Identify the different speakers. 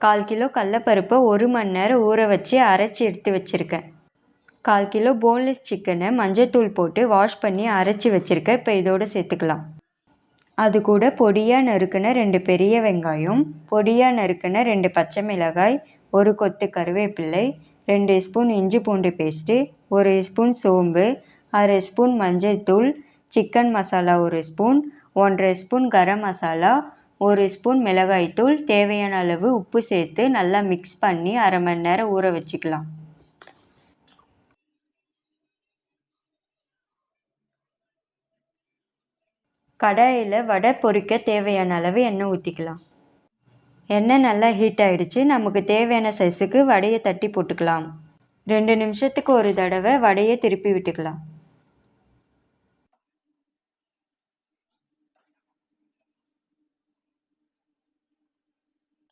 Speaker 1: 1/4 kilo கடலப்பருப்பை 1 மணி நேரம் ஊற வச்சு அரைச்சி எடுத்து வச்சுருக்கேன். 1/4 கிலோ போன்லெஸ் சிக்கனை மஞ்சத்தூள் போட்டு வாஷ் பண்ணி அரைச்சி வச்சுருக்கேன். இப்போ இதோடு சேர்த்துக்கலாம். அது கூட பொடியாக நறுக்கின 2 பெரிய வெங்காயம், பொடியாக நறுக்கின 2 பச்சை மிளகாய், 1 கொத்து கருவேப்பிலை, 2 ஸ்பூன் இஞ்சி பூண்டு பேஸ்ட்டு, 1 ஸ்பூன் சோம்பு, 1/2 ஸ்பூன் மஞ்சள் தூள், chicken masala 1 spoon, 1/2 spoon garam masala, 1 spoon மிளகாய்த்தூள், தேவையான அளவு உப்பு சேர்த்து நல்லா மிக்ஸ் பண்ணி 1/2 மணி நேரம் ஊற வச்சுக்கலாம். கடாயில் வடை பொரிக்க தேவையான அளவு எண்ணெய் ஊற்றிக்கலாம். எண்ணெய் நல்லா ஹீட் ஆகிடுச்சு. நமக்கு தேவையான சைஸுக்கு வடையை தட்டி போட்டுக்கலாம். 2 நிமிஷத்துக்கு ஒரு தடவை வடையை திருப்பி விட்டுக்கலாம்.